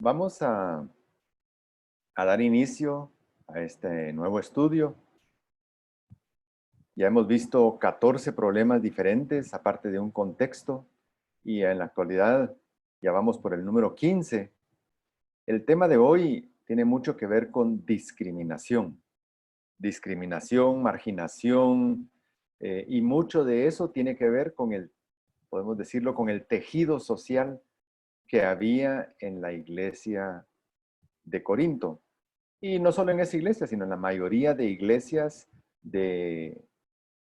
Vamos a dar inicio a este nuevo estudio. Ya hemos visto 14 problemas diferentes, aparte de un contexto, y en la actualidad ya vamos por el número 15. El tema de hoy tiene mucho que ver con discriminación. Discriminación, marginación, y mucho de eso tiene que ver con podemos decirlo, con el tejido social que había en la iglesia de Corinto. Y no solo en esa iglesia, sino en la mayoría de iglesias que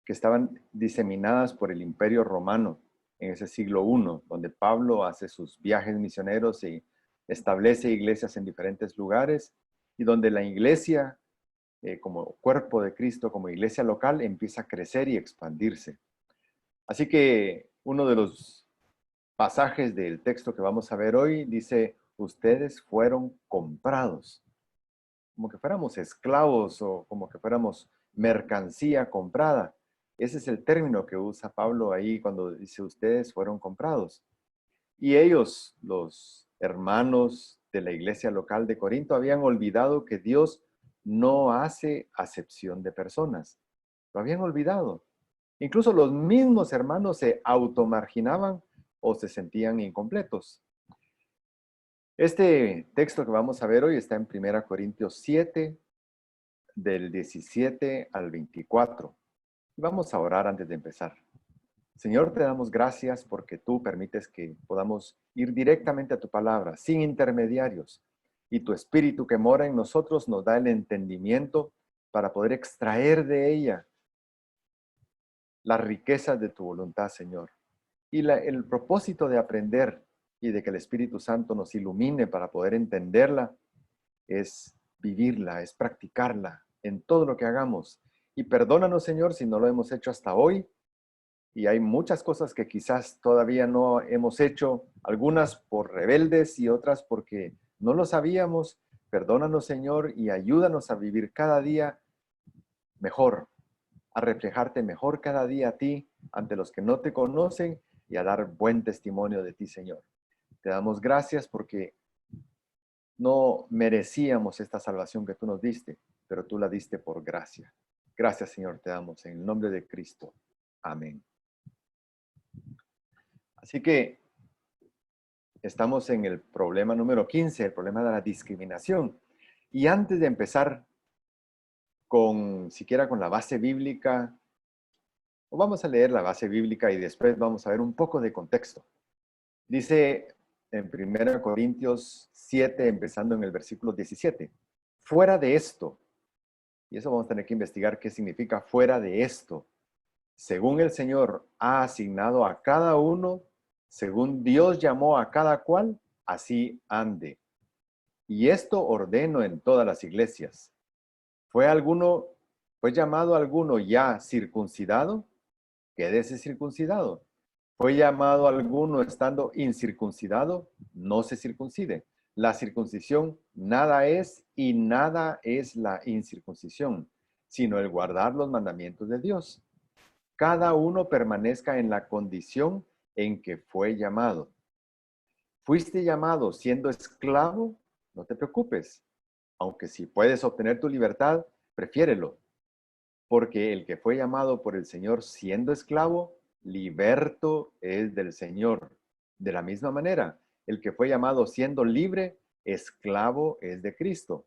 estaban diseminadas por el Imperio Romano en ese siglo I, donde Pablo hace sus viajes misioneros y establece iglesias en diferentes lugares, y donde la iglesia, como cuerpo de Cristo, como iglesia local, empieza a crecer y expandirse. Así que uno de los pasajes del texto que vamos a ver hoy dice, ustedes fueron comprados, como que fuéramos esclavos o como que fuéramos mercancía comprada. Ese es el término que usa Pablo ahí cuando dice ustedes fueron comprados. Y ellos, los hermanos de la iglesia local de Corinto, habían olvidado que Dios no hace acepción de personas. Lo habían olvidado. Incluso los mismos hermanos se automarginaban o se sentían incompletos. Este texto que vamos a ver hoy está en 1 Corintios 7, del 17 al 24. Y vamos a orar antes de empezar. Señor, te damos gracias porque tú permites que podamos ir directamente a tu palabra, sin intermediarios. Y tu espíritu que mora en nosotros nos da el entendimiento para poder extraer de ella las riquezas de tu voluntad, Señor. Y el propósito de aprender y de que el Espíritu Santo nos ilumine para poder entenderla es vivirla, es practicarla en todo lo que hagamos. Y perdónanos, Señor, si no lo hemos hecho hasta hoy. Y hay muchas cosas que quizás todavía no hemos hecho, algunas por rebeldes y otras porque no lo sabíamos. Perdónanos, Señor, y ayúdanos a vivir cada día mejor, a reflejarte mejor cada día a ti ante los que no te conocen y a dar buen testimonio de ti, Señor. Te damos gracias porque no merecíamos esta salvación que tú nos diste, pero tú la diste por gracia. Gracias, Señor, te damos en el nombre de Cristo. Amén. Así que estamos en el problema número 15, el problema de la discriminación. Y antes de empezar siquiera con la base bíblica, o vamos a leer la base bíblica y después vamos a ver un poco de contexto. Dice en 1 Corintios 7, empezando en el versículo 17, fuera de esto, y eso vamos a tener que investigar qué significa fuera de esto, según el Señor ha asignado a cada uno, según Dios llamó a cada cual, así ande. Y esto ordeno en todas las iglesias. ¿Fue llamado alguno ya circuncidado? Quédese circuncidado. ¿Fue llamado alguno estando incircuncidado? No se circuncide. La circuncisión nada es y nada es la incircuncisión, sino el guardar los mandamientos de Dios. Cada uno permanezca en la condición en que fue llamado. ¿Fuiste llamado siendo esclavo? No te preocupes. Aunque si puedes obtener tu libertad, prefiérelo. Porque el que fue llamado por el Señor siendo esclavo, liberto es del Señor. De la misma manera, el que fue llamado siendo libre, esclavo es de Cristo.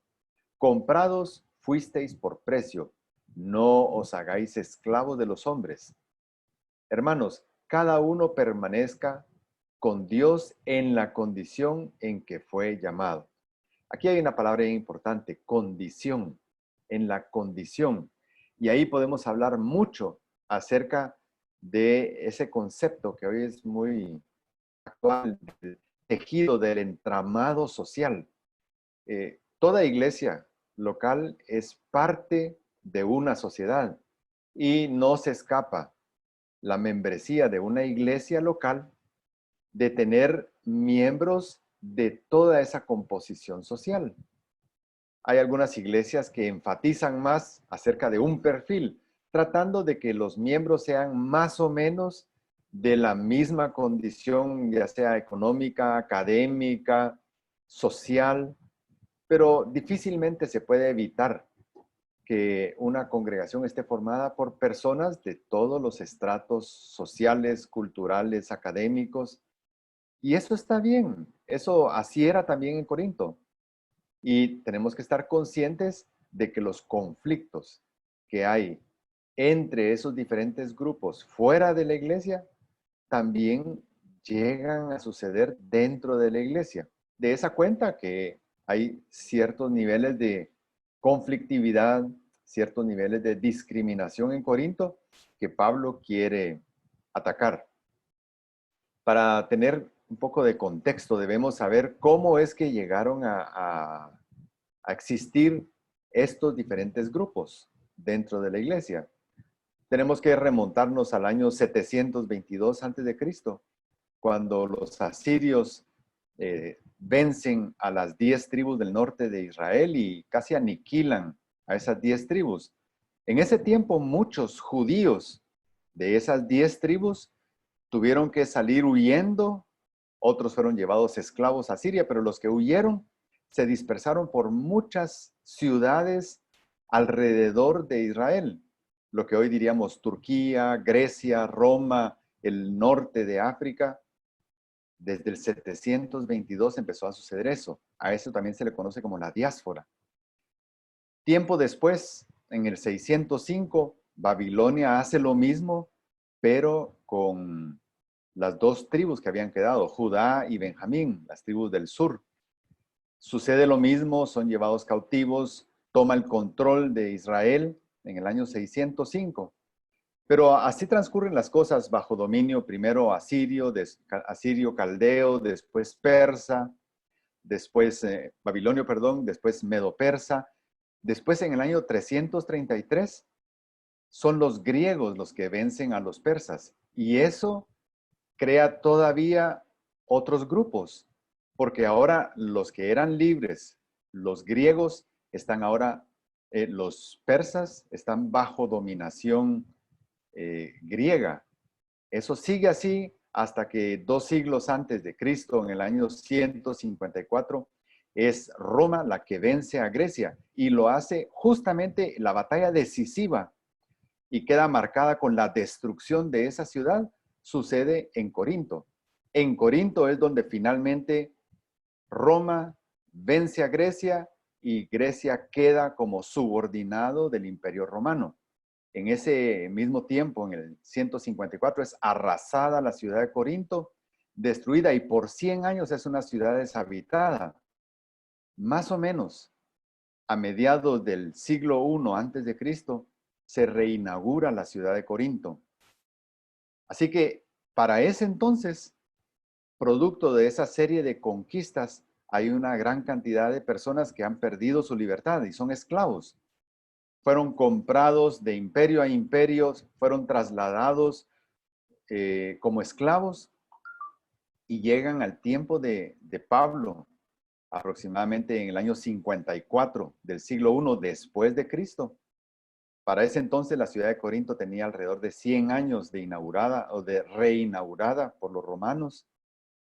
Comprados fuisteis por precio. No os hagáis esclavos de los hombres. Hermanos, cada uno permanezca con Dios en la condición en que fue llamado. Aquí hay una palabra importante, condición, en la condición. Y ahí podemos hablar mucho acerca de ese concepto que hoy es muy actual, del tejido del entramado social. Toda iglesia local es parte de una sociedad y no se escapa la membresía de una iglesia local de tener miembros de toda esa composición social. Hay algunas iglesias que enfatizan más acerca de un perfil, tratando de que los miembros sean más o menos de la misma condición, ya sea económica, académica, social, pero difícilmente se puede evitar que una congregación esté formada por personas de todos los estratos sociales, culturales, académicos, y eso está bien. Eso así era también en Corinto. Y tenemos que estar conscientes de que los conflictos que hay entre esos diferentes grupos fuera de la iglesia también llegan a suceder dentro de la iglesia. De esa cuenta que hay ciertos niveles de conflictividad, ciertos niveles de discriminación en Corinto que Pablo quiere atacar. Para tener un poco de contexto, debemos saber cómo es que llegaron a existir estos diferentes grupos dentro de la iglesia. Tenemos que remontarnos al año 722 a.C., cuando los asirios vencen a las 10 tribus del norte de Israel y casi aniquilan a esas 10 tribus. En ese tiempo, muchos judíos de esas 10 tribus tuvieron que salir huyendo, otros fueron llevados esclavos a Siria, pero los que huyeron se dispersaron por muchas ciudades alrededor de Israel, lo que hoy diríamos Turquía, Grecia, Roma, el norte de África. Desde el 722 empezó a suceder eso. A eso también se le conoce como la diáspora. Tiempo después, en el 605, Babilonia hace lo mismo, pero con las dos tribus que habían quedado, Judá y Benjamín, las tribus del sur. Sucede lo mismo, son llevados cautivos, toma el control de Israel en el año 605. Pero así transcurren las cosas bajo dominio primero asirio, asirio caldeo, después persa, después babilonio, perdón, después medo-persa. Después en el año 333 son los griegos los que vencen a los persas. Y eso crea todavía otros grupos, porque ahora los que eran libres, los griegos, están ahora, los persas están bajo dominación griega. Eso sigue así hasta que 2 siglos antes de Cristo, en el año 154, es Roma la que vence a Grecia y lo hace justamente la batalla decisiva y queda marcada con la destrucción de esa ciudad, sucede en Corinto. En Corinto es donde finalmente Roma vence a Grecia y Grecia queda como subordinado del Imperio Romano. En ese mismo tiempo, en el 154, es arrasada la ciudad de Corinto, destruida, y por 100 años es una ciudad deshabitada. Más o menos a mediados del siglo I antes de Cristo se reinaugura la ciudad de Corinto. Así que para ese entonces, producto de esa serie de conquistas, hay una gran cantidad de personas que han perdido su libertad y son esclavos. Fueron comprados de imperio a imperio, fueron trasladados como esclavos y llegan al tiempo de Pablo, aproximadamente en el año 54 del siglo I después de Cristo. Para ese entonces la ciudad de Corinto tenía alrededor de 100 años de inaugurada o de reinaugurada por los romanos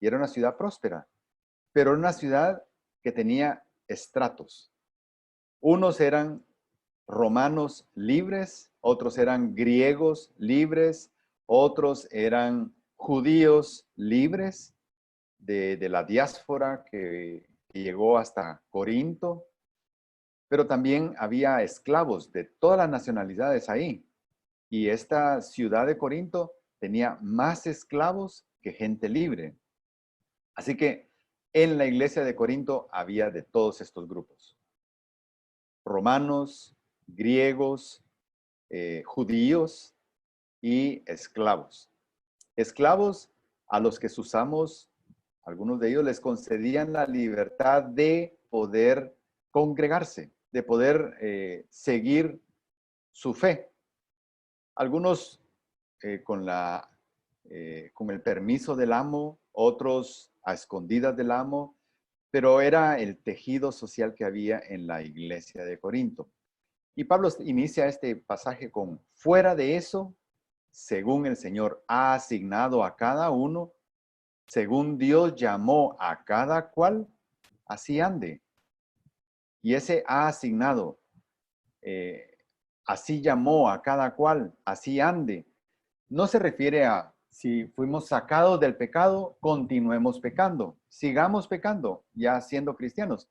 y era una ciudad próspera, pero era una ciudad que tenía estratos. Unos eran romanos libres, otros eran griegos libres, otros eran judíos libres de la diáspora que llegó hasta Corinto, pero también había esclavos de todas las nacionalidades ahí. Y esta ciudad de Corinto tenía más esclavos que gente libre. Así que en la iglesia de Corinto había de todos estos grupos: romanos, griegos, judíos y esclavos. Esclavos a los que sus amos, algunos de ellos les concedían la libertad de poder congregarse, de poder seguir su fe. Algunos con el permiso del amo, otros a escondidas del amo, pero era el tejido social que había en la iglesia de Corinto. Y Pablo inicia este pasaje con: fuera de eso, según el Señor ha asignado a cada uno, según Dios llamó a cada cual, así ande. Y ese ha asignado, así llamó a cada cual, así ande. No se refiere a si fuimos sacados del pecado, continuemos pecando, sigamos pecando, ya siendo cristianos.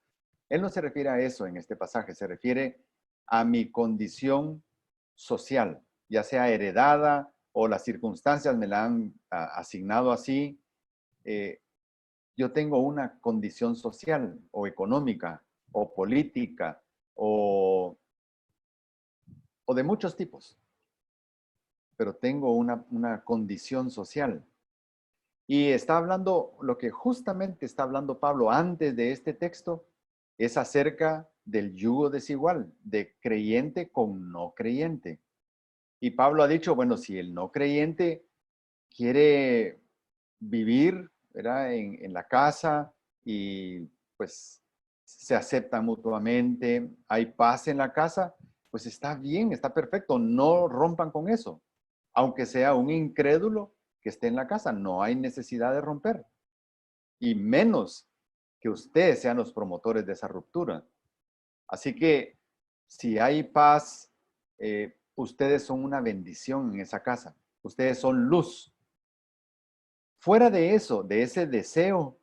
Él no se refiere a eso en este pasaje, se refiere a mi condición social, ya sea heredada o las circunstancias me la han asignado así. Yo tengo una condición social o económica o política o, o de muchos tipos, pero tengo una condición social. Y está hablando, lo que justamente está hablando Pablo antes de este texto, es acerca del yugo desigual, de creyente con no creyente. Y Pablo ha dicho, bueno, si el no creyente quiere vivir, ¿verdad? En la casa y pues se aceptan mutuamente, hay paz en la casa, pues está bien, está perfecto, no rompan con eso. Aunque sea un incrédulo que esté en la casa, no hay necesidad de romper. Y menos que ustedes sean los promotores de esa ruptura. Así que si hay paz, ustedes son una bendición en esa casa. Ustedes son luz. Fuera de eso, de ese deseo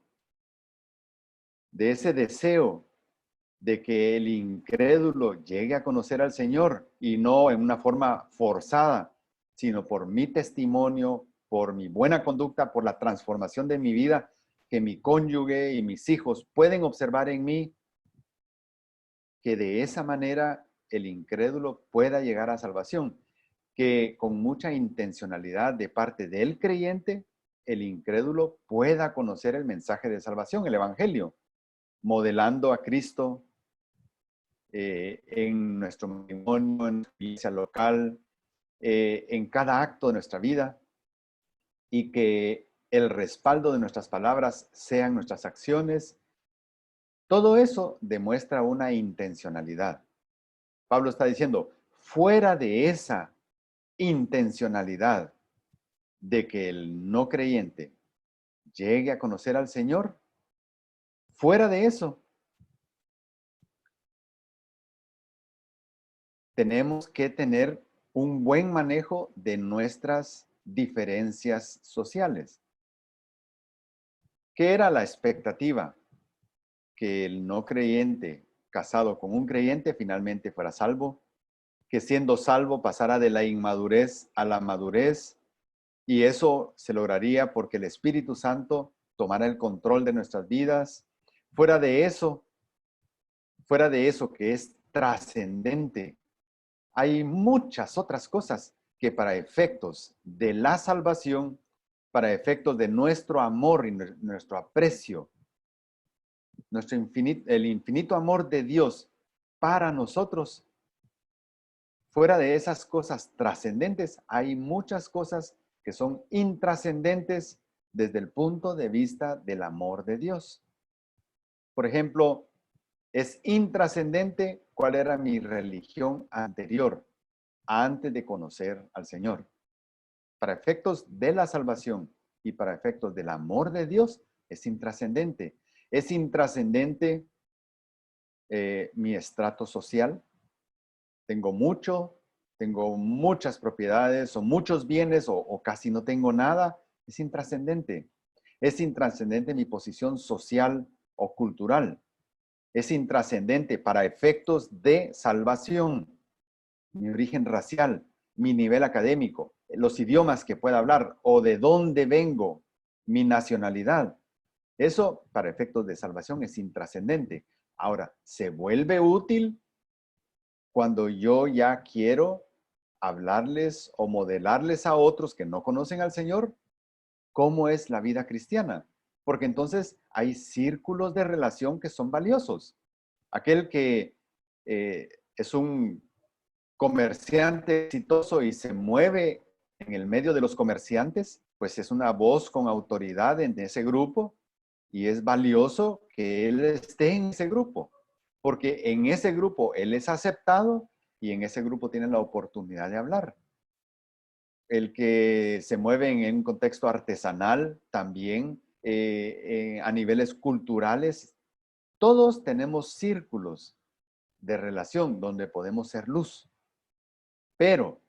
de que el incrédulo llegue a conocer al Señor y no en una forma forzada, sino por mi testimonio, por mi buena conducta, por la transformación de mi vida, que mi cónyuge y mis hijos pueden observar en mí, que de esa manera el incrédulo pueda llegar a salvación, que con mucha intencionalidad de parte del creyente, el incrédulo pueda conocer el mensaje de salvación, el Evangelio, modelando a Cristo en nuestro matrimonio, en nuestra iglesia local, en cada acto de nuestra vida, y que el respaldo de nuestras palabras sean nuestras acciones. Todo eso demuestra una intencionalidad. Pablo está diciendo, fuera de esa intencionalidad de que el no creyente llegue a conocer al Señor, fuera de eso, tenemos que tener un buen manejo de nuestras diferencias sociales. ¿Qué era la expectativa? Que el no creyente casado con un creyente finalmente fuera salvo, que siendo salvo pasara de la inmadurez a la madurez, y eso se lograría porque el Espíritu Santo tomara el control de nuestras vidas. Fuera de eso, fuera de eso que es trascendente, hay muchas otras cosas que para efectos de la salvación, para efectos de nuestro amor y nuestro aprecio, el infinito amor de Dios para nosotros, fuera de esas cosas trascendentes, hay muchas cosas que son intrascendentes desde el punto de vista del amor de Dios. Por ejemplo, es intrascendente cuál era mi religión anterior, antes de conocer al Señor. Para efectos de la salvación y para efectos del amor de Dios, es intrascendente. Es intrascendente mi estrato social. Tengo mucho, tengo muchas propiedades o muchos bienes o casi no tengo nada. Es intrascendente. Es intrascendente mi posición social o cultural. Es intrascendente para efectos de salvación, mi origen racial, mi nivel académico, los idiomas que pueda hablar o de dónde vengo, mi nacionalidad. Eso para efectos de salvación es intrascendente. Ahora, ¿se vuelve útil cuando yo ya quiero hablarles o modelarles a otros que no conocen al Señor cómo es la vida cristiana? Porque entonces hay círculos de relación que son valiosos. Aquel que es un comerciante exitoso y se mueve en el medio de los comerciantes, pues es una voz con autoridad en ese grupo y es valioso que él esté en ese grupo, porque en ese grupo él es aceptado y en ese grupo tiene la oportunidad de hablar. El que se mueve en un contexto artesanal también, a niveles culturales, Todos tenemos círculos de relación donde podemos ser luz, pero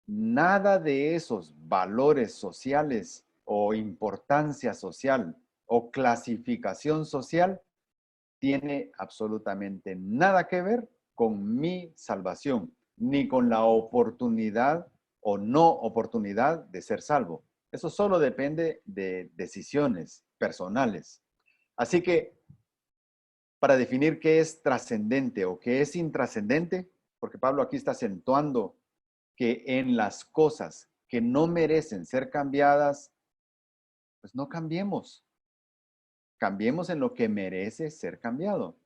nada de esos valores sociales o importancia social o clasificación social tiene absolutamente nada que ver con mi salvación, ni con la oportunidad o no oportunidad de ser salvo. Eso solo depende de decisiones personales. Así que para definir qué es trascendente o qué es intrascendente, porque Pablo aquí está acentuando que en las cosas que no merecen ser cambiadas, pues no cambiemos. Cambiemos en lo que merece ser cambiado.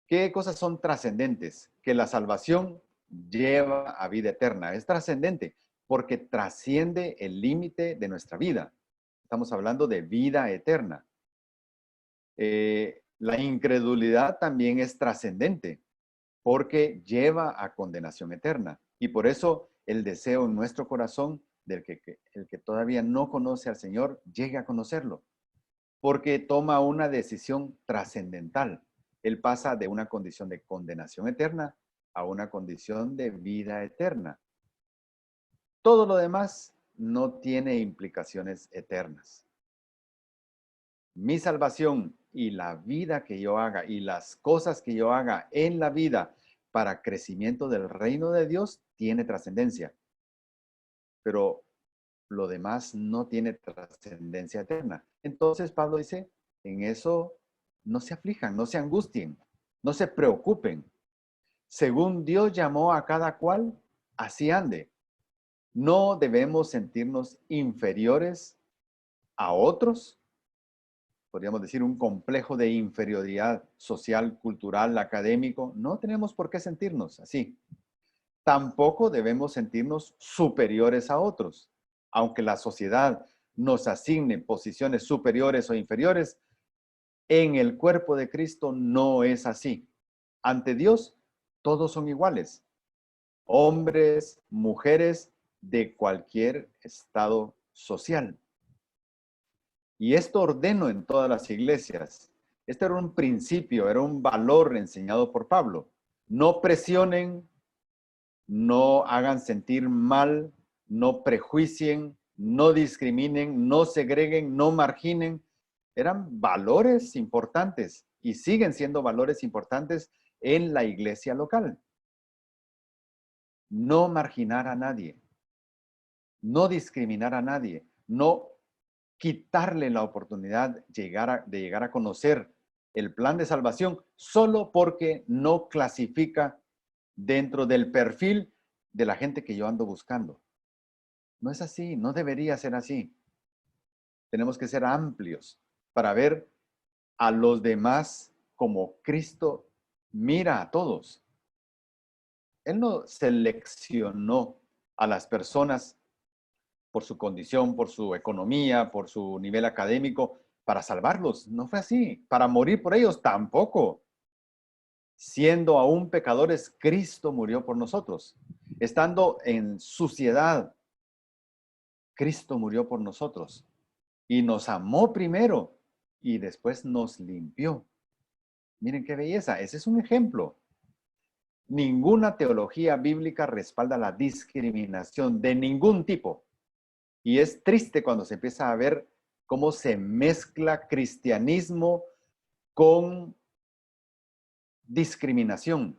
¿Qué cosas son trascendentes? Que la salvación lleva a vida eterna. Es trascendente porque trasciende el límite de nuestra vida. Estamos hablando de vida eterna. La incredulidad también es trascendente porque lleva a condenación eterna. Y por eso el deseo en nuestro corazón del que el que todavía no conoce al Señor llegue a conocerlo, porque toma una decisión trascendental. Él pasa de una condición de condenación eterna a una condición de vida eterna. Todo lo demás no tiene implicaciones eternas. Mi salvación y la vida que yo haga y las cosas que yo haga en la vida para crecimiento del reino de Dios tiene trascendencia. Pero lo demás no tiene trascendencia eterna. Entonces Pablo dice, en eso no se aflijan, no se angustien, no se preocupen. Según Dios llamó a cada cual, así ande. No debemos sentirnos inferiores a otros. Podríamos decir un complejo de inferioridad social, cultural, académico. No tenemos por qué sentirnos así. Tampoco debemos sentirnos superiores a otros. Aunque la sociedad nos asigne posiciones superiores o inferiores, en el cuerpo de Cristo no es así. Ante Dios, todos son iguales. Hombres, mujeres, de cualquier estado social. Y esto ordeno en todas las iglesias. Este era un principio, era un valor enseñado por Pablo. No presionen, no hagan sentir mal, no prejuicien, no discriminen, no segreguen, no marginen. Eran valores importantes y siguen siendo valores importantes en la iglesia local. No marginar a nadie, no discriminar a nadie, no quitarle la oportunidad de llegar a conocer el plan de salvación solo porque no clasifica dentro del perfil de la gente que yo ando buscando. No es así, no debería ser así. Tenemos que ser amplios para ver a los demás como Cristo mira a todos. Él no seleccionó a las personas por su condición, por su economía, por su nivel académico, para salvarlos. No fue así. Para morir por ellos tampoco. Siendo aún pecadores, Cristo murió por nosotros. Estando en suciedad, Cristo murió por nosotros. Y nos amó primero y después nos limpió. Miren qué belleza. Ese es un ejemplo. Ninguna teología bíblica respalda la discriminación de ningún tipo. Y es triste cuando se empieza a ver cómo se mezcla cristianismo con discriminación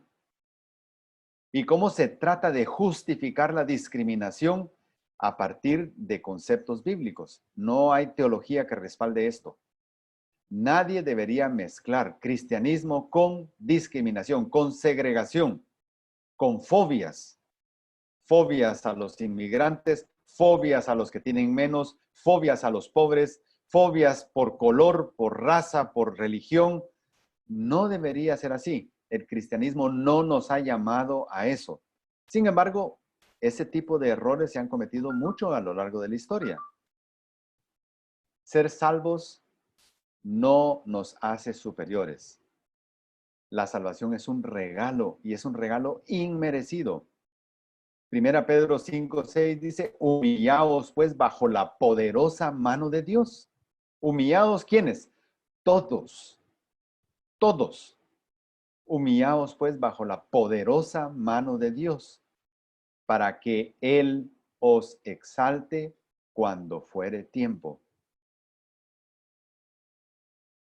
y cómo se trata de justificar la discriminación a partir de conceptos bíblicos. No hay teología que respalde esto. Nadie debería mezclar cristianismo con discriminación, con segregación, con fobias. Fobias a los inmigrantes, fobias a los que tienen menos, fobias a los pobres, fobias por color, por raza, por religión. No debería ser así. El cristianismo no nos ha llamado a eso. Sin embargo, ese tipo de errores se han cometido mucho a lo largo de la historia. Ser salvos no nos hace superiores. La salvación es un regalo y es un regalo inmerecido. Primera Pedro 5:6 dice, humillaos pues bajo la poderosa mano de Dios. ¿Humillados quiénes? Todos. todos. Humillaos pues bajo la poderosa mano de Dios, para que Él os exalte cuando fuere tiempo.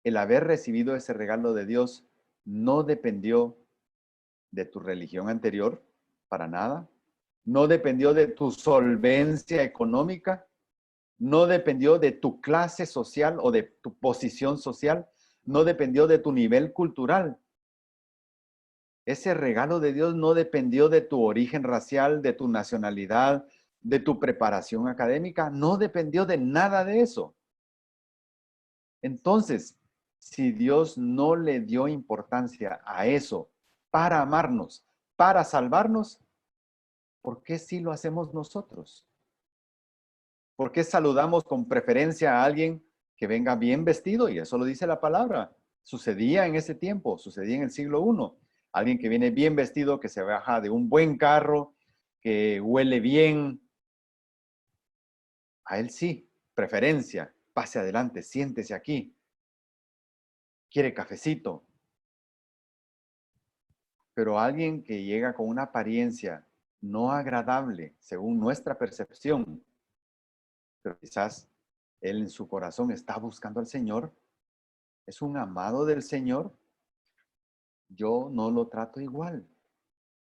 El haber recibido ese regalo de Dios no dependió de tu religión anterior, para nada. No dependió de tu solvencia económica. No dependió de tu clase social o de tu posición social. No dependió de tu nivel cultural. Ese regalo de Dios no dependió de tu origen racial, de tu nacionalidad, de tu preparación académica. No dependió de nada de eso. Entonces, si Dios no le dio importancia a eso para amarnos, para salvarnos, ¿por qué sí lo hacemos nosotros? ¿Por qué saludamos con preferencia a alguien que venga bien vestido? Y eso lo dice la palabra. Sucedía en ese tiempo, sucedía en el siglo I. Alguien que viene bien vestido, que se baja de un buen carro, que huele bien. A él sí, preferencia. Pase adelante, siéntese aquí. Quiere cafecito. Pero alguien que llega con una apariencia no agradable, según nuestra percepción, pero quizás él en su corazón está buscando al Señor, es un amado del Señor, yo no lo trato igual.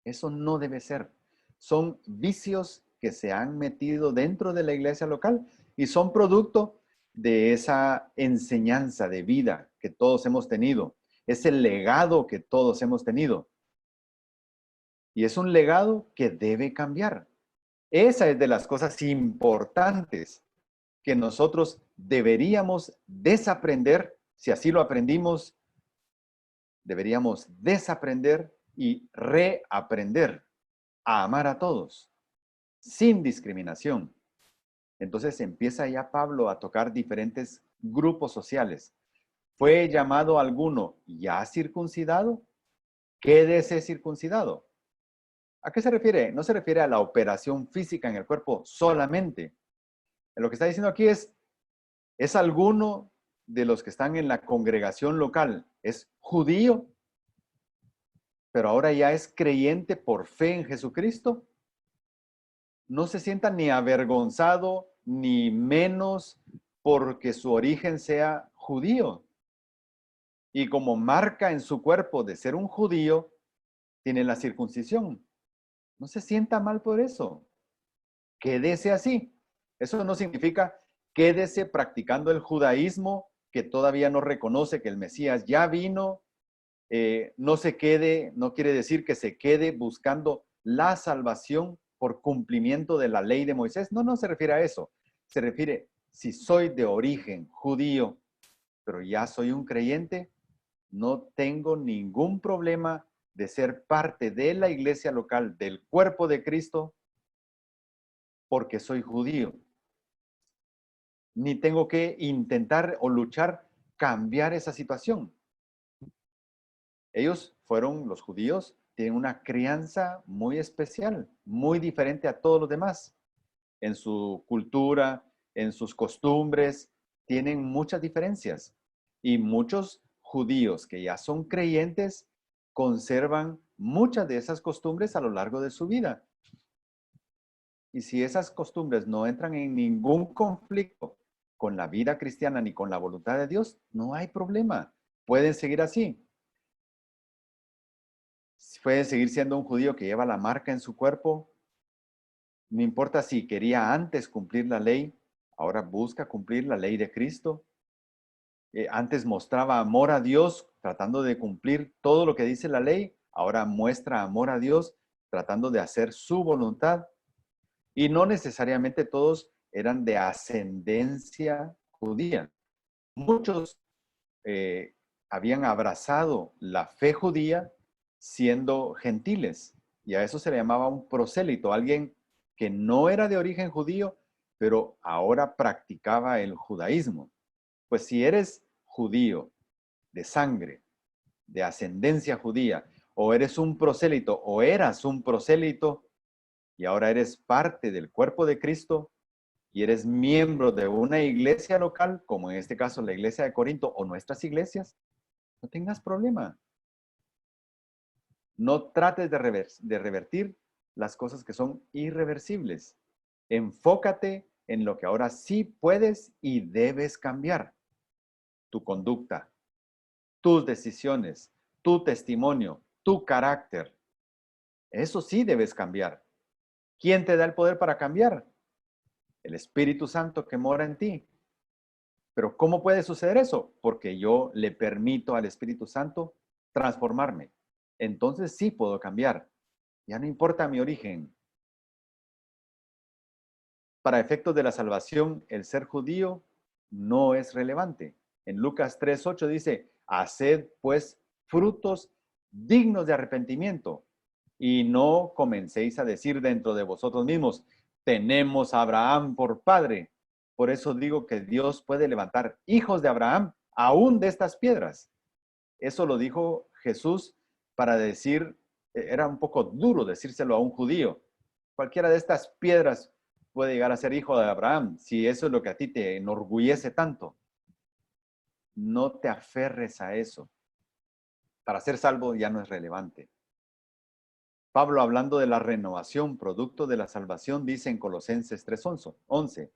Eso no debe ser. Son vicios que se han metido dentro de la iglesia local y son producto de esa enseñanza de vida que todos hemos tenido, ese legado que todos hemos tenido. Y es un legado que debe cambiar. Esa es de las cosas importantes que nosotros deberíamos desaprender, si así lo aprendimos, deberíamos desaprender y reaprender a amar a todos, sin discriminación. Entonces empieza ya Pablo a tocar diferentes grupos sociales. ¿Fue llamado alguno ya circuncidado? Quédese circuncidado. ¿A qué se refiere? No se refiere a la operación física en el cuerpo solamente. Lo que está diciendo aquí ¿es alguno de los que están en la congregación local? ¿Es judío? Pero ahora ya es creyente por fe en Jesucristo. No se sienta ni avergonzado ni menos porque su origen sea judío. Y como marca en su cuerpo de ser un judío, tiene la circuncisión. No se sienta mal por eso. Quédese así. Eso no significa quédese practicando el judaísmo que todavía no reconoce que el Mesías ya vino. No se quede, no quiere decir que se quede buscando la salvación por cumplimiento de la ley de Moisés. No, no se refiere a eso. Se refiere, si soy de origen judío, pero ya soy un creyente, no tengo ningún problema de ser parte de la iglesia local, del cuerpo de Cristo, porque soy judío. Ni tengo que intentar o luchar cambiar esa situación. Ellos fueron, los judíos, tienen una crianza muy especial, muy diferente a todos los demás. En su cultura, en sus costumbres, tienen muchas diferencias. Y muchos judíos que ya son creyentes conservan muchas de esas costumbres a lo largo de su vida. Y si esas costumbres no entran en ningún conflicto con la vida cristiana ni con la voluntad de Dios, no hay problema. Pueden seguir así. Puede seguir siendo un judío que lleva la marca en su cuerpo. No importa si quería antes cumplir la ley, ahora busca cumplir la ley de Cristo. Antes mostraba amor a Dios tratando de cumplir todo lo que dice la ley, ahora muestra amor a Dios tratando de hacer su voluntad. Y no necesariamente todos eran de ascendencia judía. Muchos habían abrazado la fe judía siendo gentiles. Y a eso se le llamaba un prosélito, alguien que no era de origen judío, pero ahora practicaba el judaísmo. Pues si eres judío de sangre, de ascendencia judía, o eres un prosélito, o eras un prosélito, y ahora eres parte del cuerpo de Cristo, y eres miembro de una iglesia local, como en este caso la iglesia de Corinto o nuestras iglesias, No tengas problema. No trates de revertir las cosas que son irreversibles. Enfócate en lo que ahora sí puedes y debes cambiar. Tu conducta, tus decisiones, tu testimonio, tu carácter. Eso sí debes cambiar. ¿Quién te da el poder para cambiar? El Espíritu Santo que mora en ti. Pero ¿cómo puede suceder eso? Porque yo le permito al Espíritu Santo transformarme. Entonces sí puedo cambiar. Ya no importa mi origen. Para efectos de la salvación, el ser judío no es relevante. En Lucas 3:8 dice, haced pues frutos dignos de arrepentimiento y no comencéis a decir dentro de vosotros mismos, tenemos a Abraham por padre. Por eso digo que Dios puede levantar hijos de Abraham aún de estas piedras. Eso lo dijo Jesús para decir, era un poco duro decírselo a un judío. Cualquiera de estas piedras puede llegar a ser hijo de Abraham, si eso es lo que a ti te enorgullece tanto. No te aferres a eso. Para ser salvo ya no es relevante. Pablo, hablando de la renovación, producto de la salvación, dice en Colosenses 3:11,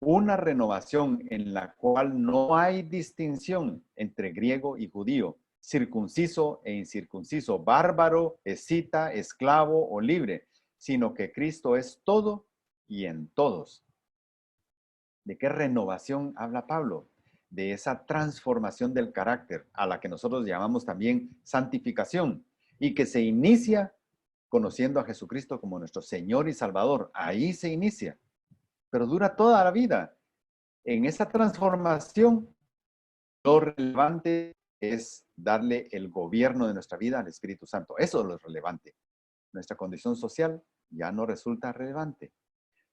una renovación en la cual no hay distinción entre griego y judío, circunciso e incircunciso, bárbaro, escita, esclavo o libre, sino que Cristo es todo y en todos. ¿De qué renovación habla Pablo? De esa transformación del carácter, a la que nosotros llamamos también santificación, y que se inicia conociendo a Jesucristo como nuestro Señor y Salvador. Ahí se inicia, pero dura toda la vida. En esa transformación, lo relevante es darle el gobierno de nuestra vida al Espíritu Santo. Eso es lo relevante. Nuestra condición social ya no resulta relevante.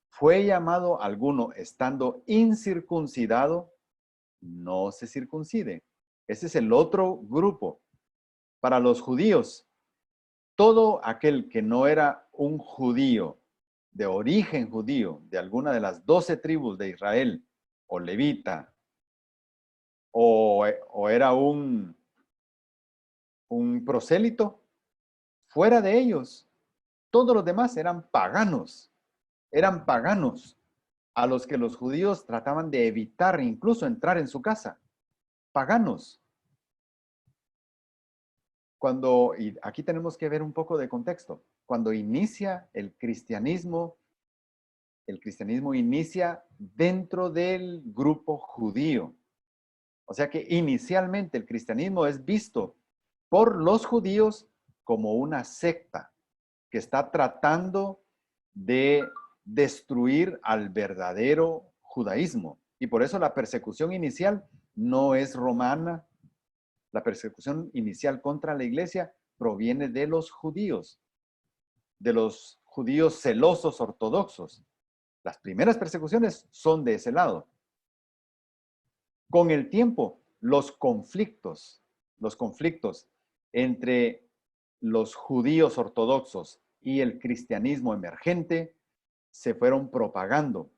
Fue llamado alguno estando incircuncidado, no se circuncide. Ese es el otro grupo. Para los judíos, todo aquel que no era un judío, de origen judío, de alguna de las 12 tribus de Israel, o levita, o era un prosélito, fuera de ellos, todos los demás eran paganos, a los que los judíos trataban de evitar incluso entrar en su casa, paganos. Y aquí tenemos que ver un poco de contexto, cuando inicia el cristianismo inicia dentro del grupo judío. O sea que inicialmente el cristianismo es visto por los judíos como una secta que está tratando de destruir al verdadero judaísmo. Y por eso la persecución inicial no es romana. La persecución inicial contra la iglesia proviene de los judíos celosos ortodoxos. Las primeras persecuciones son de ese lado. Con el tiempo, los conflictos entre los judíos ortodoxos y el cristianismo emergente se fueron propagando.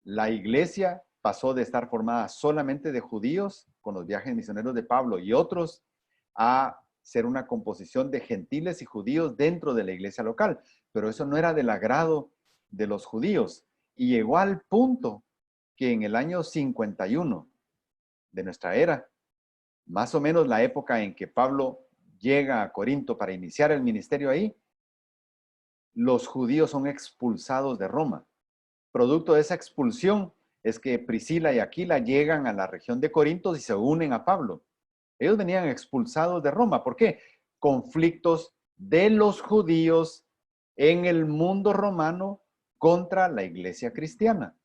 La iglesia pasó de estar formada solamente de judíos, con los viajes misioneros de Pablo y otros, a ser una composición de gentiles y judíos dentro de la iglesia local. Pero eso no era del agrado de los judíos. Y llegó al punto que en el año 51 de nuestra era, más o menos la época en que Pablo llega a Corinto para iniciar el ministerio ahí, los judíos son expulsados de Roma. Producto de esa expulsión es que Priscila y Aquila llegan a la región de Corinto y se unen a Pablo. Ellos venían expulsados de Roma. ¿Por qué? Conflictos de los judíos en el mundo romano contra la iglesia cristiana.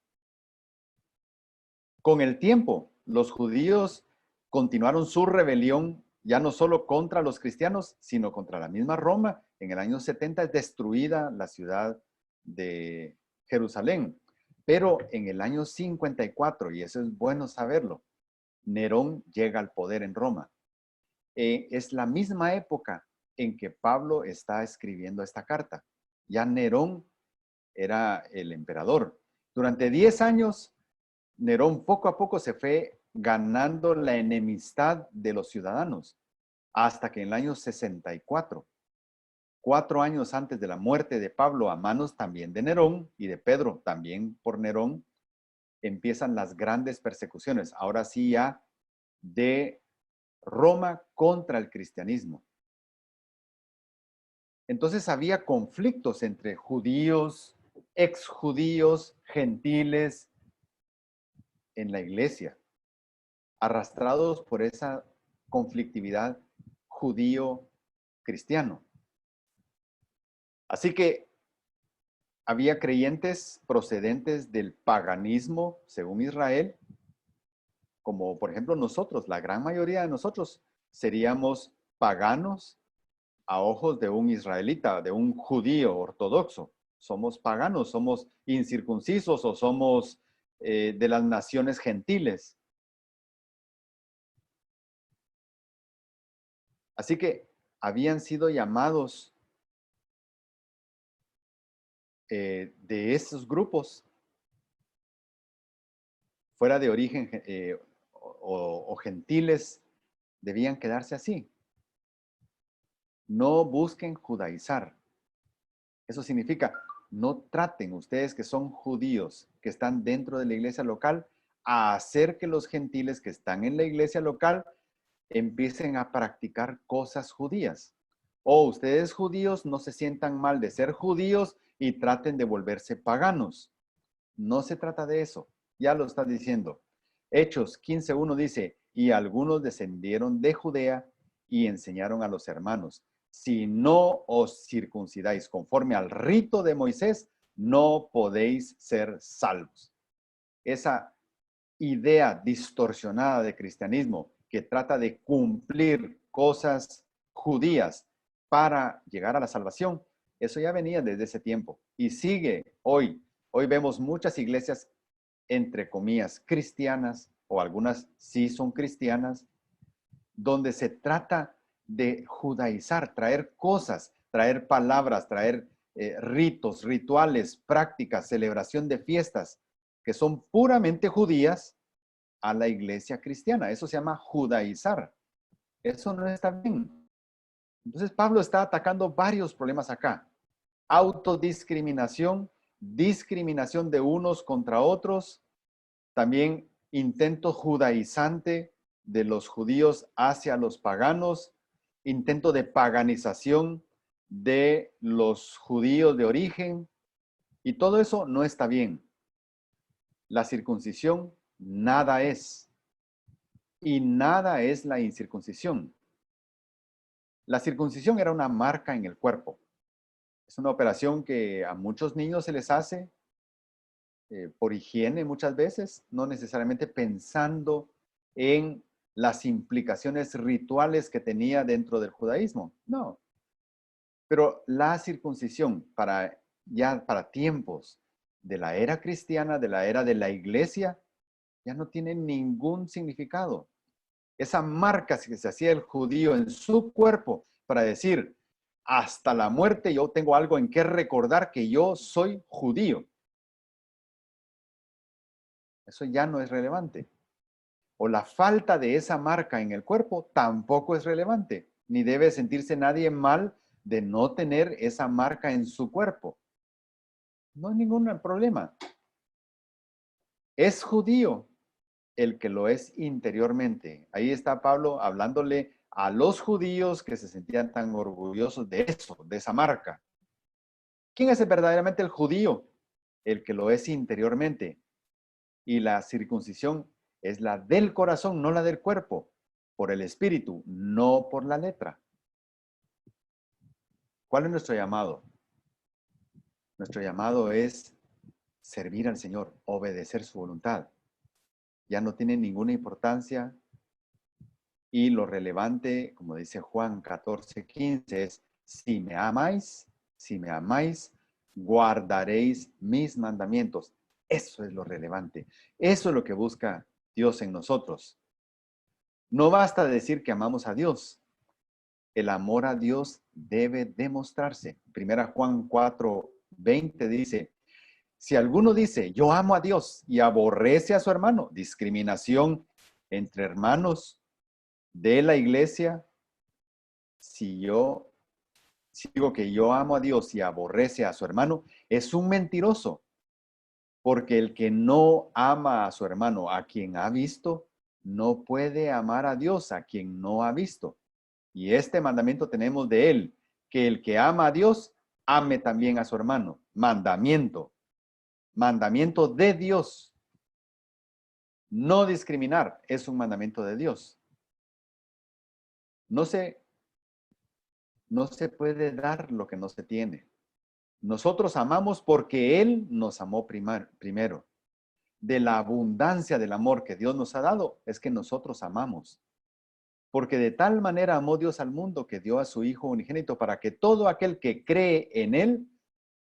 Con el tiempo, los judíos continuaron su rebelión ya no solo contra los cristianos, sino contra la misma Roma. En el año 70 es destruida la ciudad de Jerusalén. Pero en el año 54, y eso es bueno saberlo, Nerón llega al poder en Roma. Es la misma época en que Pablo está escribiendo esta carta. Ya Nerón era el emperador. Durante 10 años, Nerón poco a poco se fue ganando la enemistad de los ciudadanos, hasta que en el año 64, 4 años antes de la muerte de Pablo a manos también de Nerón y de Pedro también por Nerón, empiezan las grandes persecuciones, ahora sí ya de Roma contra el cristianismo. Entonces había conflictos entre judíos, exjudíos, gentiles en la iglesia, arrastrados por esa conflictividad judío-cristiano. Así que había creyentes procedentes del paganismo, según Israel, como por ejemplo nosotros, la gran mayoría de nosotros seríamos paganos a ojos de un israelita, de un judío ortodoxo. Somos paganos, somos incircuncisos o somos de las naciones gentiles. Así que habían sido llamados de esos grupos fuera de origen o gentiles, debían quedarse así. No busquen judaizar. Eso significa, no traten ustedes que son judíos, que están dentro de la iglesia local, a hacer que los gentiles que están en la iglesia local empiecen a practicar cosas judías. O ustedes judíos no se sientan mal de ser judíos y traten de volverse paganos. No se trata de eso. Ya lo está diciendo. Hechos 15:1 dice, y algunos descendieron de Judea y enseñaron a los hermanos, si no os circuncidáis conforme al rito de Moisés, no podéis ser salvos. Esa idea distorsionada de cristianismo que trata de cumplir cosas judías para llegar a la salvación, eso ya venía desde ese tiempo y sigue hoy. Hoy vemos muchas iglesias, entre comillas, cristianas, o algunas sí son cristianas, donde se trata de judaizar, traer cosas, traer palabras, traer ritos, rituales, prácticas, celebración de fiestas, que son puramente judías a la iglesia cristiana. Eso se llama judaizar. Eso no está bien. Entonces Pablo está atacando varios problemas acá. Autodiscriminación, discriminación de unos contra otros, también intento judaizante de los judíos hacia los paganos, intento de paganización de los judíos de origen, y todo eso no está bien. La circuncisión nada es, y nada es la incircuncisión. La circuncisión era una marca en el cuerpo. Es una operación que a muchos niños se les hace por higiene muchas veces, no necesariamente pensando en las implicaciones rituales que tenía dentro del judaísmo. No. Pero la circuncisión para tiempos de la era cristiana, de la era de la iglesia, ya no tiene ningún significado. Esa marca que se hacía el judío en su cuerpo para decir, hasta la muerte yo tengo algo en que recordar que yo soy judío. Eso ya no es relevante. O la falta de esa marca en el cuerpo tampoco es relevante. Ni debe sentirse nadie mal de no tener esa marca en su cuerpo. No hay ningún problema. Es judío el que lo es interiormente. Ahí está Pablo hablándole a los judíos que se sentían tan orgullosos de eso, de esa marca. ¿Quién es verdaderamente el judío? El que lo es interiormente. Y la circuncisión es la del corazón, no la del cuerpo, por el espíritu, no por la letra. ¿Cuál es nuestro llamado? Nuestro llamado es servir al Señor, obedecer su voluntad. Ya no tiene ninguna importancia, y lo relevante, como dice Juan 14:15, es si me amáis, guardaréis mis mandamientos. Eso es lo relevante. Eso es lo que busca Dios en nosotros. No basta decir que amamos a Dios. El amor a Dios debe demostrarse. Primera Juan 4:20 dice, si alguno dice, yo amo a Dios y aborrece a su hermano, discriminación entre hermanos de la iglesia, si yo digo que yo amo a Dios y aborrece a su hermano, es un mentiroso. Porque el que no ama a su hermano, a quien ha visto, no puede amar a Dios, a quien no ha visto. Y este mandamiento tenemos de él, que el que ama a Dios, ame también a su hermano. Mandamiento. Mandamiento de Dios. No discriminar es un mandamiento de Dios. No se puede dar lo que no se tiene. Nosotros amamos porque Él nos amó primero. De la abundancia del amor que Dios nos ha dado, es que nosotros amamos. Porque de tal manera amó Dios al mundo que dio a su Hijo unigénito para que todo aquel que cree en Él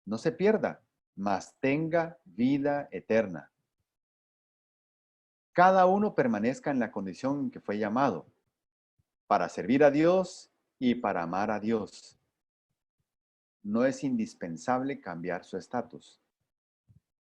no se pierda, mas tenga vida eterna. Cada uno permanezca en la condición en que fue llamado, para servir a Dios y para amar a Dios. No es indispensable cambiar su estatus.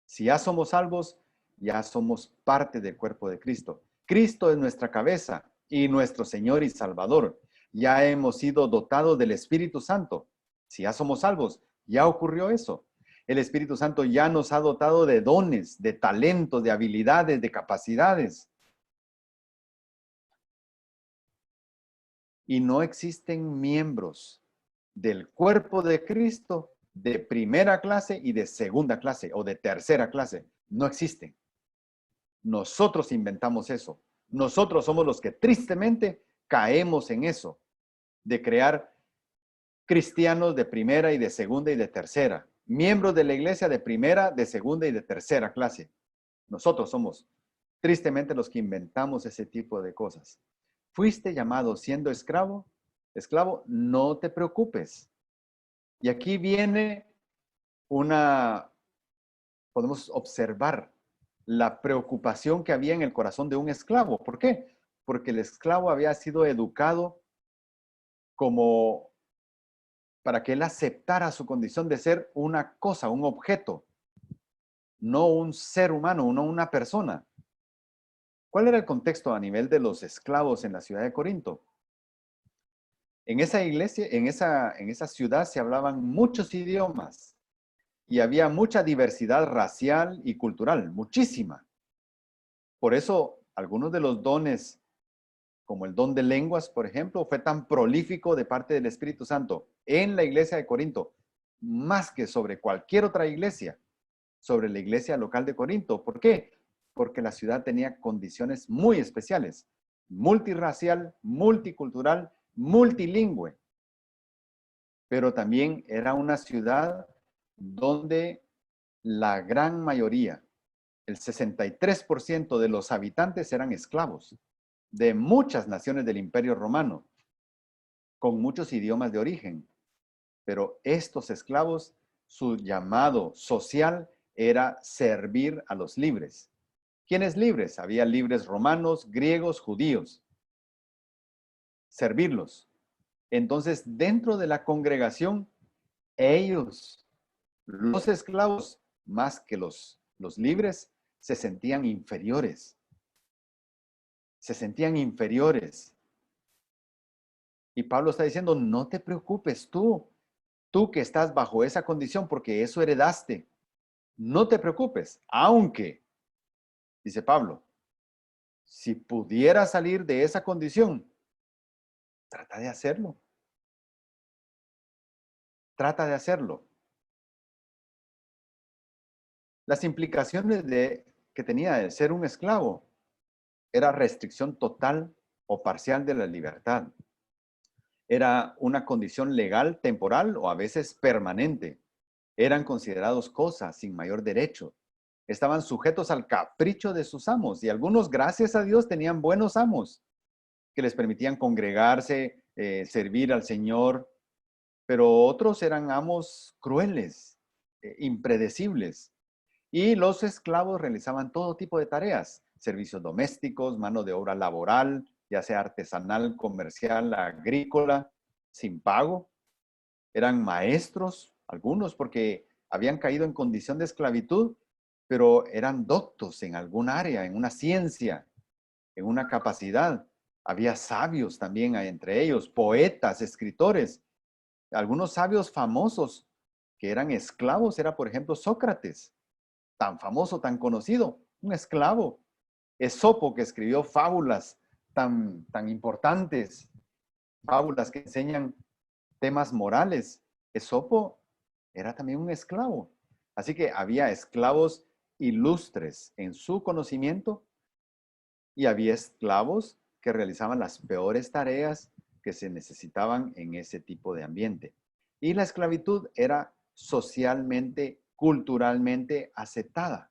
Si ya somos salvos, ya somos parte del cuerpo de Cristo. Cristo es nuestra cabeza y nuestro Señor y Salvador. Ya hemos sido dotados del Espíritu Santo. Si ya somos salvos, ya ocurrió eso. El Espíritu Santo ya nos ha dotado de dones, de talentos, de habilidades, de capacidades. Y no existen miembros del cuerpo de Cristo de primera clase y de segunda clase o de tercera clase. No existen. Nosotros inventamos eso. Nosotros somos los que tristemente caemos en eso, de crear cristianos de primera y de segunda y de tercera, miembros de la iglesia de primera, de segunda y de tercera clase. Nosotros somos tristemente los que inventamos ese tipo de cosas. Fuiste llamado siendo esclavo, no te preocupes. Y aquí viene podemos observar la preocupación que había en el corazón de un esclavo. ¿Por qué? Porque el esclavo había sido educado como para que él aceptara su condición de ser una cosa, un objeto, no un ser humano, no una persona. ¿Cuál era el contexto a nivel de los esclavos en la ciudad de Corinto? En esa iglesia, en esa ciudad se hablaban muchos idiomas y había mucha diversidad racial y cultural, muchísima. Por eso, algunos de los dones, como el don de lenguas, por ejemplo, fue tan prolífico de parte del Espíritu Santo en la iglesia de Corinto, más que sobre cualquier otra iglesia, sobre la iglesia local de Corinto. ¿Por qué? Porque la ciudad tenía condiciones muy especiales, multirracial, multicultural, multilingüe, pero también era una ciudad donde la gran mayoría, el 63% de los habitantes eran esclavos de muchas naciones del Imperio Romano, con muchos idiomas de origen. Pero estos esclavos, su llamado social era servir a los libres. ¿Quiénes libres? Había libres romanos, griegos, judíos. Servirlos. Entonces, dentro de la congregación, ellos, los esclavos, más que los libres, se sentían inferiores. Se sentían inferiores. Y Pablo está diciendo, no te preocupes tú que estás bajo esa condición, porque eso heredaste. No te preocupes, aunque, dice Pablo, si pudiera salir de esa condición, trata de hacerlo. Trata de hacerlo. Las implicaciones que tenía de ser un esclavo era restricción total o parcial de la libertad. Era una condición legal, temporal o a veces permanente. Eran considerados cosas sin mayor derecho. Estaban sujetos al capricho de sus amos y algunos, gracias a Dios, tenían buenos amos que les permitían congregarse, servir al Señor, pero otros eran amos crueles, impredecibles. Y los esclavos realizaban todo tipo de tareas, servicios domésticos, mano de obra laboral, ya sea artesanal, comercial, agrícola, sin pago. Eran maestros, algunos, porque habían caído en condición de esclavitud, pero eran doctos en algún área, en una ciencia. en una capacidad. Había sabios también entre ellos, poetas, escritores. Algunos sabios famosos que eran esclavos era, por ejemplo, Sócrates, tan famoso, tan conocido, un esclavo. Esopo, que escribió fábulas tan importantes, fábulas que enseñan temas morales. Esopo era también un esclavo. Así que había esclavos ilustres en su conocimiento y había esclavos que realizaban las peores tareas que se necesitaban en ese tipo de ambiente. Y la esclavitud era socialmente, culturalmente aceptada.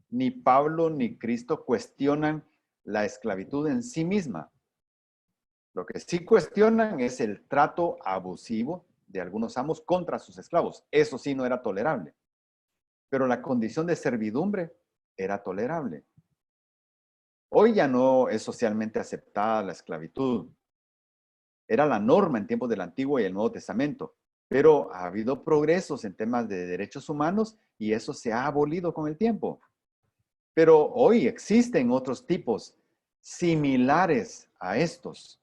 Ni Pablo ni Cristo cuestionan la esclavitud en sí misma. Lo que sí cuestionan es el trato abusivo de algunos amos contra sus esclavos. Eso sí no era tolerable. Pero la condición de servidumbre era tolerable. Hoy ya no es socialmente aceptada la esclavitud. Era la norma en tiempos del Antiguo y el Nuevo Testamento. Pero ha habido progresos en temas de derechos humanos y eso se ha abolido con el tiempo. Pero hoy existen otros tipos similares a estos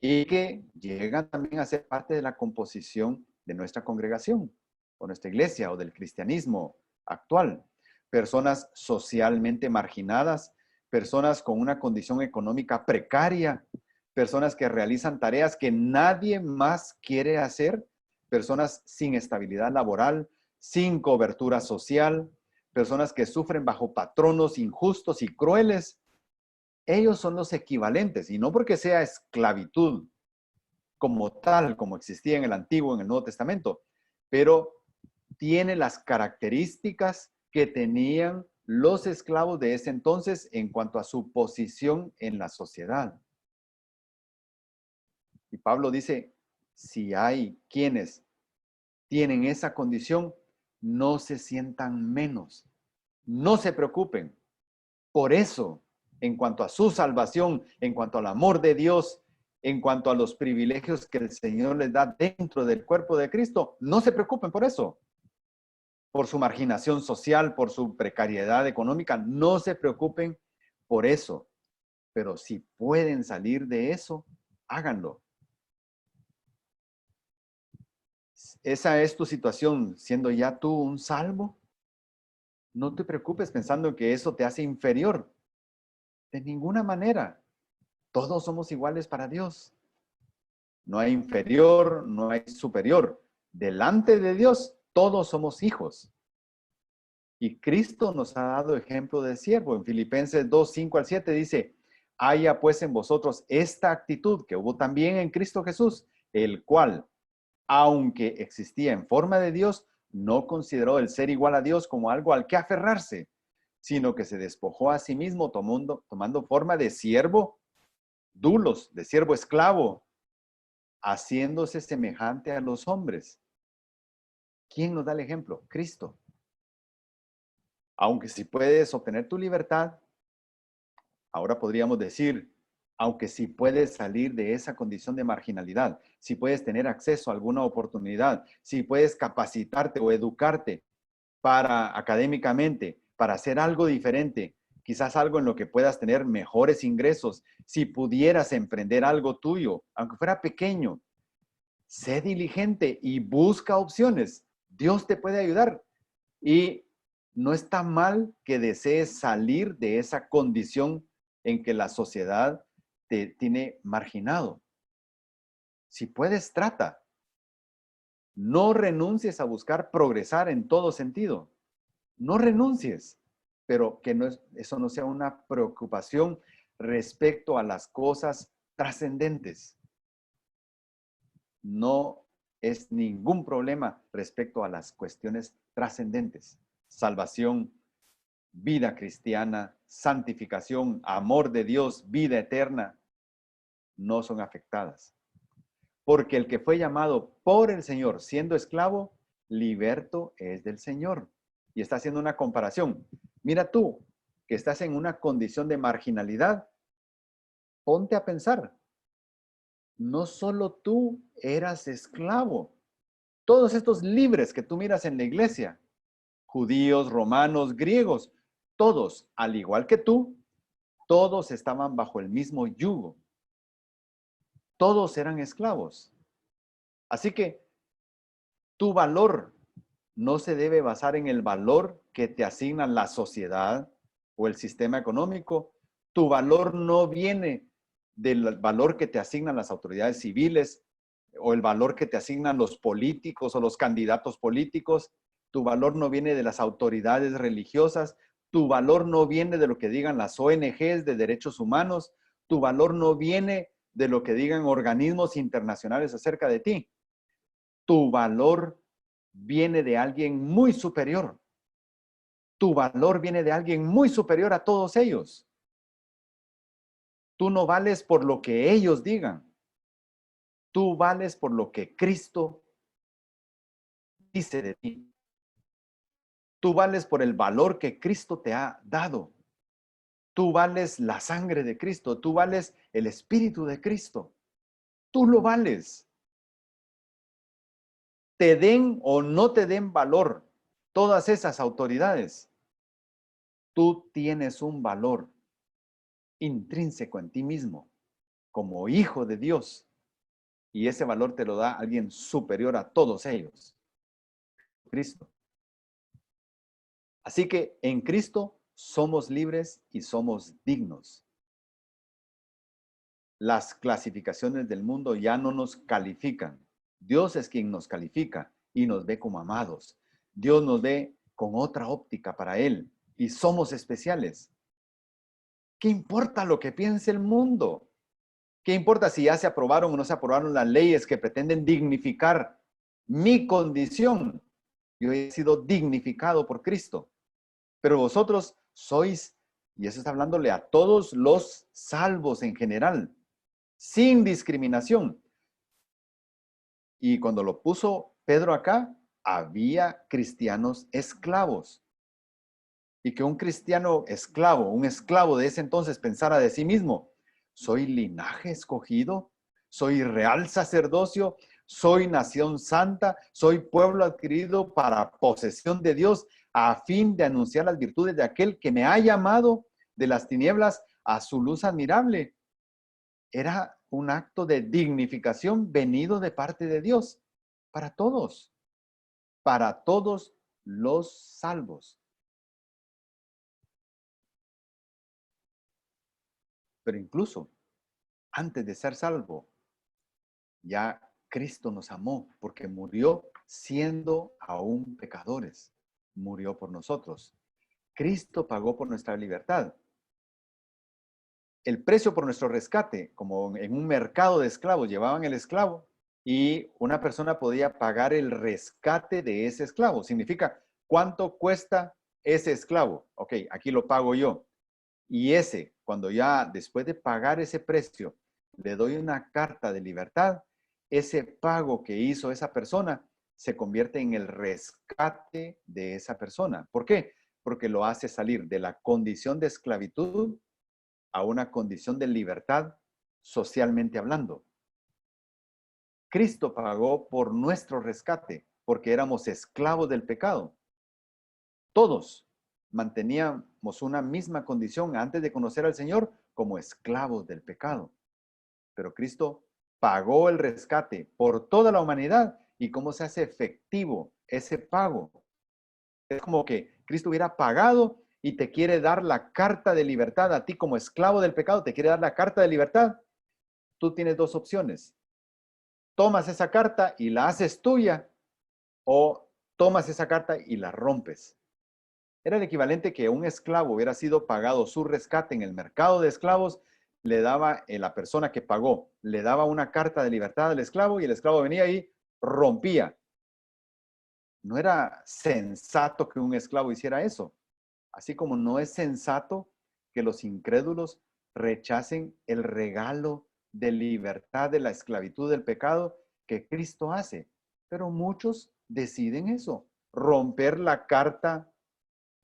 y que llegan también a ser parte de la composición de nuestra congregación o nuestra iglesia o del cristianismo actual. Personas socialmente marginadas, personas con una condición económica precaria, personas que realizan tareas que nadie más quiere hacer, personas sin estabilidad laboral, sin cobertura social, personas que sufren bajo patronos injustos y crueles. Ellos son los equivalentes, y no porque sea esclavitud como tal, como existía en el Antiguo, en el Nuevo Testamento, pero tiene las características que tenían los esclavos de ese entonces en cuanto a su posición en la sociedad. Y Pablo dice, si hay quienes tienen esa condición, no se sientan menos, no se preocupen. Por eso, en cuanto a su salvación, en cuanto al amor de Dios, en cuanto a los privilegios que el Señor les da dentro del cuerpo de Cristo, no se preocupen por eso. Por su marginación social, por su precariedad económica, no se preocupen por eso. Pero si pueden salir de eso, háganlo. ¿Esa es tu situación siendo ya tú un salvo? No te preocupes pensando que eso te hace inferior. De ninguna manera. Todos somos iguales para Dios. No hay inferior, no hay superior. Delante de Dios, todos somos hijos. Y Cristo nos ha dado ejemplo de siervo. En Filipenses 2, 5 al 7 dice, haya pues en vosotros esta actitud que hubo también en Cristo Jesús, el cual, aunque existía en forma de Dios, no consideró el ser igual a Dios como algo al que aferrarse, sino que se despojó a sí mismo tomando forma de siervo, dulos, de siervo esclavo, haciéndose semejante a los hombres. ¿Quién nos da el ejemplo? Cristo. Aunque si puedes obtener tu libertad, ahora podríamos decir, aunque si puedes salir de esa condición de marginalidad, si puedes tener acceso a alguna oportunidad, si puedes capacitarte o educarte para académicamente, para hacer algo diferente, quizás algo en lo que puedas tener mejores ingresos, si pudieras emprender algo tuyo, aunque fuera pequeño, sé diligente y busca opciones. Dios te puede ayudar. Y no está mal que desees salir de esa condición en que la sociedad te tiene marginado. Si puedes, trata. No renuncies a buscar progresar en todo sentido. No renuncies, pero que eso no sea una preocupación respecto a las cosas trascendentes. No es ningún problema respecto a las cuestiones trascendentes. Salvación, vida cristiana, santificación, amor de Dios, vida eterna, no son afectadas. Porque el que fue llamado por el Señor siendo esclavo, liberto es del Señor. Y está haciendo una comparación. Mira tú, que estás en una condición de marginalidad, ponte a pensar. No solo tú eras esclavo. Todos estos libres que tú miras en la iglesia, judíos, romanos, griegos, todos, al igual que tú, Todos estaban bajo el mismo yugo. Todos eran esclavos. Así que tu valor no se debe basar en el valor que te asigna la sociedad o el sistema económico. Tu valor no viene del valor que te asignan las autoridades civiles o el valor que te asignan los políticos o los candidatos políticos. Tu valor no viene de las autoridades religiosas. Tu valor no viene de lo que digan las ONGs de derechos humanos. Tu valor no viene de lo que digan organismos internacionales acerca de ti. Tu valor viene de alguien muy superior. Tu valor viene de alguien muy superior a todos ellos. Tú no vales por lo que ellos digan. Tú vales por lo que Cristo dice de ti. Tú vales por el valor que Cristo te ha dado. Tú vales la sangre de Cristo. Tú vales el Espíritu de Cristo. Tú lo vales. Te den o no te den valor todas esas autoridades. Tú tienes un valor intrínseco en ti mismo como hijo de Dios. Y ese valor te lo da alguien superior a todos ellos. Cristo. Así que en Cristo somos libres y somos dignos. Las clasificaciones del mundo ya no nos califican. Dios es quien nos califica y nos ve como amados. Dios nos ve con otra óptica para Él y somos especiales. ¿Qué importa lo que piense el mundo? ¿Qué importa si ya se aprobaron o no se aprobaron las leyes que pretenden dignificar mi condición? Yo he sido dignificado por Cristo. Pero vosotros sois, y eso está hablándole a todos los salvos en general, sin discriminación. Y cuando lo puso Pedro acá, había cristianos esclavos. Y que un cristiano esclavo, un esclavo de ese entonces pensara de sí mismo, soy linaje escogido, soy real sacerdocio, soy nación santa, soy pueblo adquirido para posesión de Dios, a fin de anunciar las virtudes de aquel que me ha llamado de las tinieblas a su luz admirable. Era un acto de dignificación venido de parte de Dios para todos los salvos. Pero incluso antes de ser salvo, ya Cristo nos amó porque murió siendo aún pecadores. Murió por nosotros. Cristo pagó por nuestra libertad. El precio por nuestro rescate, como en un mercado de esclavos, llevaban el esclavo y una persona podía pagar el rescate de ese esclavo. Significa, ¿cuánto cuesta ese esclavo? Ok, aquí lo pago yo. Y ese, cuando ya después de pagar ese precio, le doy una carta de libertad, ese pago que hizo esa persona se convierte en el rescate de esa persona. ¿Por qué? Porque lo hace salir de la condición de esclavitud a una condición de libertad socialmente hablando. Cristo pagó por nuestro rescate porque éramos esclavos del pecado. Todos manteníamos una misma condición antes de conocer al Señor como esclavos del pecado. Pero Cristo pagó el rescate por toda la humanidad. ¿Y cómo se hace efectivo ese pago? Es como que Cristo hubiera pagado y te quiere dar la carta de libertad a ti como esclavo del pecado, te quiere dar la carta de libertad. Tú tienes dos opciones. Tomas esa carta y la haces tuya o tomas esa carta y la rompes. Era el equivalente que un esclavo hubiera sido pagado su rescate en el mercado de esclavos, le daba la persona que pagó, le daba una carta de libertad al esclavo y el esclavo venía y rompía. No era sensato que un esclavo hiciera eso, así como no es sensato que los incrédulos rechacen el regalo de libertad de la esclavitud del pecado que Cristo hace. Pero muchos deciden eso, romper la carta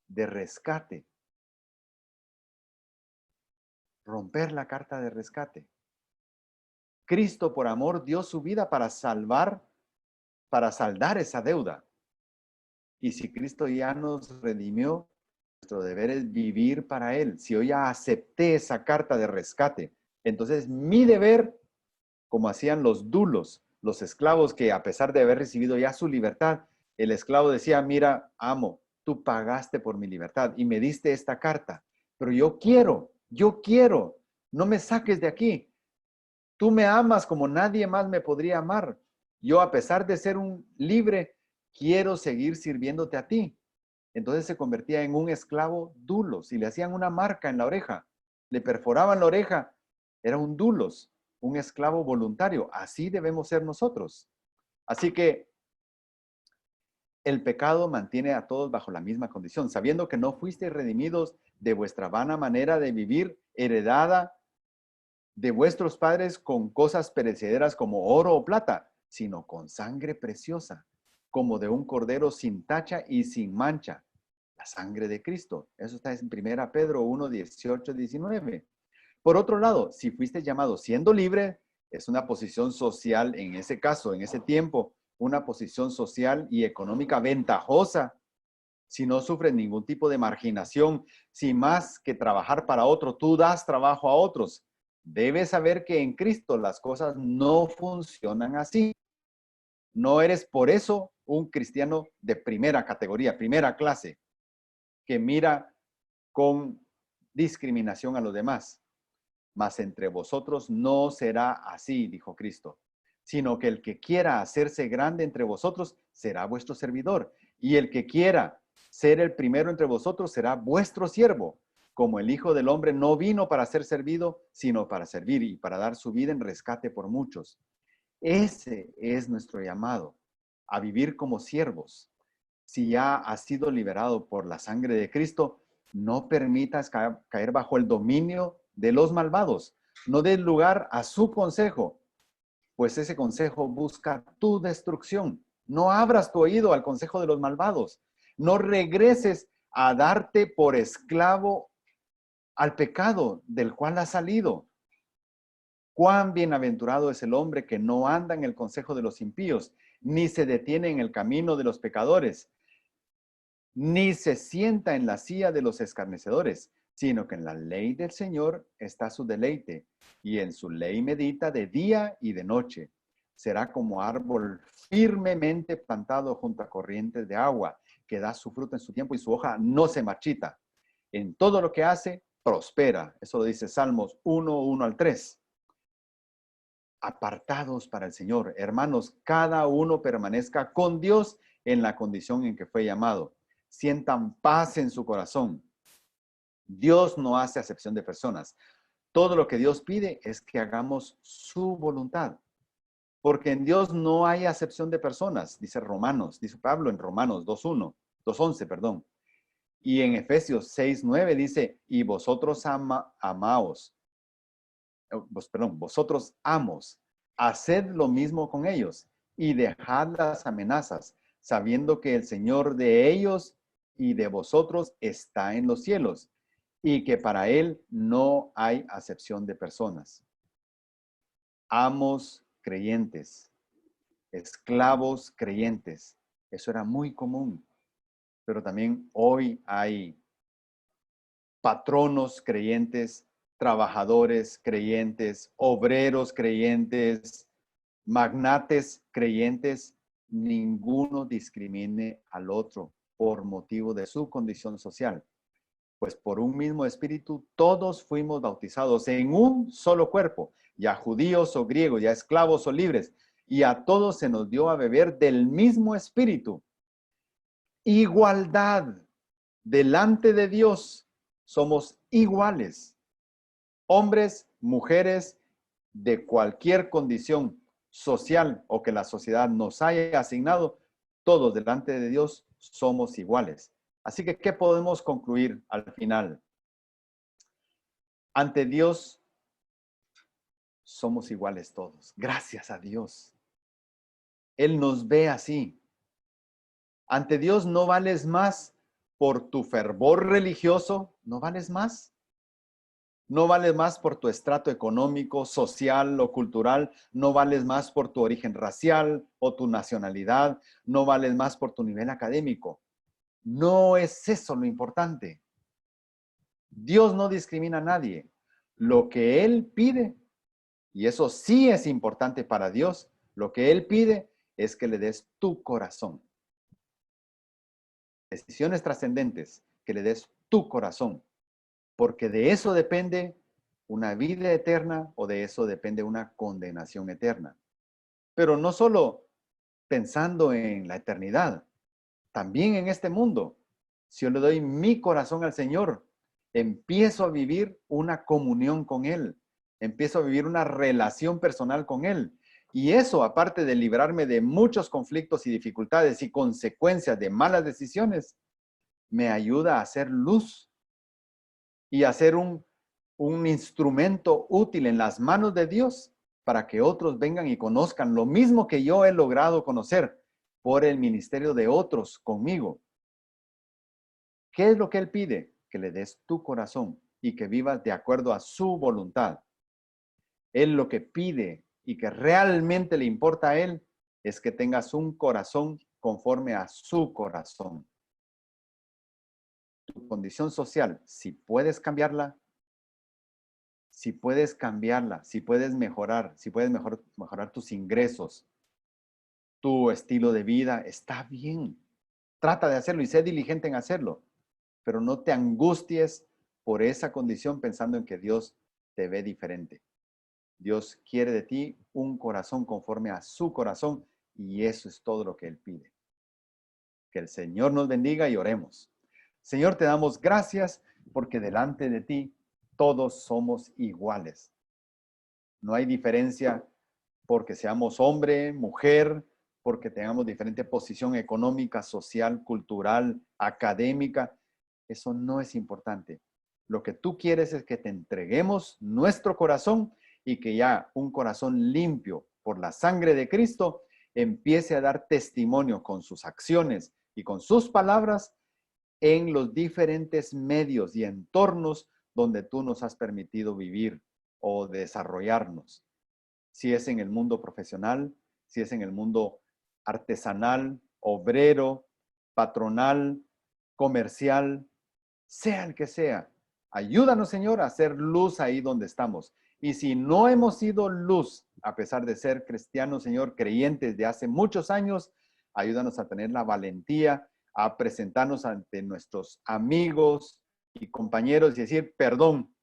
de rescate. Romper la carta de rescate. Cristo por amor dio su vida para salvar, para saldar esa deuda. Y si Cristo ya nos redimió, nuestro deber es vivir para Él. Si yo ya acepté esa carta de rescate, entonces mi deber, como hacían los dulos, los esclavos que a pesar de haber recibido ya su libertad, el esclavo decía, mira, amo, tú pagaste por mi libertad y me diste esta carta, pero yo quiero, no me saques de aquí. Tú me amas como nadie más me podría amar. Yo, a pesar de ser un libre, quiero seguir sirviéndote a ti. Entonces se convertía en un esclavo dulos y le hacían una marca en la oreja, le perforaban la oreja, era un dulos, un esclavo voluntario. Así debemos ser nosotros. Así que el pecado mantiene a todos bajo la misma condición, sabiendo que no fuisteis redimidos de vuestra vana manera de vivir, heredada de vuestros padres con cosas perecederas como oro o plata, sino con sangre preciosa, como de un cordero sin tacha y sin mancha, la sangre de Cristo. Eso está en 1 Pedro 1, 18, 19. Por otro lado, si fuiste llamado siendo libre, es una posición social, en ese caso, en ese tiempo, una posición social y económica ventajosa. Si no sufres ningún tipo de marginación, si más que trabajar para otro, tú das trabajo a otros, debes saber que en Cristo las cosas no funcionan así. No eres por eso un cristiano de primera categoría, primera clase, que mira con discriminación a los demás. Mas entre vosotros no será así, dijo Cristo, sino que el que quiera hacerse grande entre vosotros será vuestro servidor, y el que quiera ser el primero entre vosotros será vuestro siervo, como el Hijo del Hombre no vino para ser servido, sino para servir y para dar su vida en rescate por muchos. Ese es nuestro llamado, a vivir como siervos. Si ya has sido liberado por la sangre de Cristo, no permitas caer bajo el dominio de los malvados. No des lugar a su consejo, pues ese consejo busca tu destrucción. No abras tu oído al consejo de los malvados. No regreses a darte por esclavo al pecado del cual has salido. Cuán bienaventurado es el hombre que no anda en el consejo de los impíos, ni se detiene en el camino de los pecadores, ni se sienta en la silla de los escarnecedores, sino que en la ley del Señor está su deleite, y en su ley medita de día y de noche. Será como árbol firmemente plantado junto a corrientes de agua, que da su fruto en su tiempo y su hoja no se marchita. En todo lo que hace, prospera. Eso lo dice Salmos 1, 1 al 3. Apartados para el Señor. Hermanos, cada uno permanezca con Dios en la condición en que fue llamado. Sientan paz en su corazón. Dios no hace acepción de personas. Todo lo que Dios pide es que hagamos su voluntad. Porque en Dios no hay acepción de personas, dice Pablo en Romanos 2:1, 2:11, perdón. Y en Efesios 6:9 dice, y vosotros vosotros amos, haced lo mismo con ellos y dejad las amenazas, sabiendo que el Señor de ellos y de vosotros está en los cielos y que para Él no hay acepción de personas. Amos creyentes, esclavos creyentes, eso era muy común, pero también hoy hay patronos creyentes, trabajadores creyentes, obreros creyentes, magnates creyentes. Ninguno discrimine al otro por motivo de su condición social, pues por un mismo espíritu todos fuimos bautizados en un solo cuerpo, ya judíos o griegos, ya esclavos o libres, y a todos se nos dio a beber del mismo espíritu. Igualdad delante de Dios, somos iguales. Hombres, mujeres, de cualquier condición social o que la sociedad nos haya asignado, todos delante de Dios somos iguales. Así que, ¿qué podemos concluir al final? Ante Dios somos iguales todos. Gracias a Dios. Él nos ve así. Ante Dios no vales más por tu fervor religioso, no vales más. No vales más por tu estrato económico, social o cultural, no vales más por tu origen racial o tu nacionalidad, no vales más por tu nivel académico. No es eso lo importante. Dios no discrimina a nadie. Lo que Él pide, y eso sí es importante para Dios, lo que Él pide es que le des tu corazón. Decisiones trascendentes, que le des tu corazón, porque de eso depende una vida eterna o de eso depende una condenación eterna. Pero no solo pensando en la eternidad, también en este mundo. Si yo le doy mi corazón al Señor, empiezo a vivir una comunión con Él, empiezo a vivir una relación personal con Él. Y eso, aparte de librarme de muchos conflictos y dificultades y consecuencias de malas decisiones, me ayuda a hacer luz y a ser un instrumento útil en las manos de Dios para que otros vengan y conozcan lo mismo que yo he logrado conocer por el ministerio de otros conmigo. ¿Qué es lo que Él pide? Que le des tu corazón y que vivas de acuerdo a su voluntad. Él lo que pide y que realmente le importa a Él es que tengas un corazón conforme a su corazón. Tu condición social, si puedes cambiarla, si puedes mejorar, si puedes mejorar tus ingresos, tu estilo de vida, está bien. Trata de hacerlo y sé diligente en hacerlo, pero no te angusties por esa condición pensando en que Dios te ve diferente. Dios quiere de ti un corazón conforme a su corazón y eso es todo lo que Él pide. Que el Señor nos bendiga y oremos. Señor, te damos gracias porque delante de ti todos somos iguales. No hay diferencia porque seamos hombre, mujer, porque tengamos diferente posición económica, social, cultural, académica. Eso no es importante. Lo que tú quieres es que te entreguemos nuestro corazón y que ya un corazón limpio por la sangre de Cristo empiece a dar testimonio con sus acciones y con sus palabras en los diferentes medios y entornos donde tú nos has permitido vivir o desarrollarnos. Si es en el mundo profesional, si es en el mundo artesanal, obrero, patronal, comercial, sea el que sea. Ayúdanos, Señor, a hacer luz ahí donde estamos. Y si no hemos sido luz, a pesar de ser cristianos, Señor, creyentes de hace muchos años, ayúdanos a tener la valentía, a presentarnos ante nuestros amigos y compañeros y decir, perdón,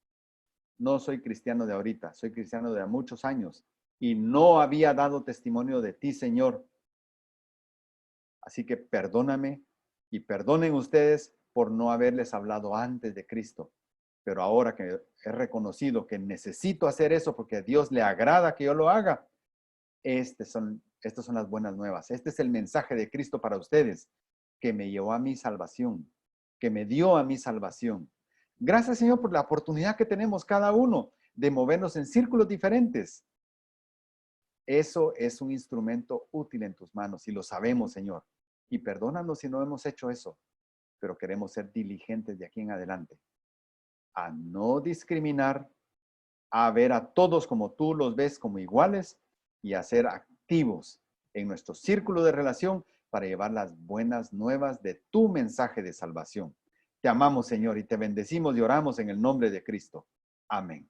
no soy cristiano de ahorita, soy cristiano de muchos años y no había dado testimonio de ti, Señor. Así que perdóname y perdonen ustedes por no haberles hablado antes de Cristo. Pero ahora que he reconocido que necesito hacer eso porque a Dios le agrada que yo lo haga, estas son las buenas nuevas. Este es el mensaje de Cristo para ustedes, que me llevó a mi salvación, que me dio a mi salvación. Gracias, Señor, por la oportunidad que tenemos cada uno de movernos en círculos diferentes. Eso es un instrumento útil en tus manos y lo sabemos, Señor. Y perdónanos si no hemos hecho eso, pero queremos ser diligentes de aquí en adelante. A no discriminar, a ver a todos como tú los ves como iguales y a ser activos en nuestro círculo de relación para llevar las buenas nuevas de tu mensaje de salvación. Te amamos, Señor, y te bendecimos y oramos en el nombre de Cristo. Amén.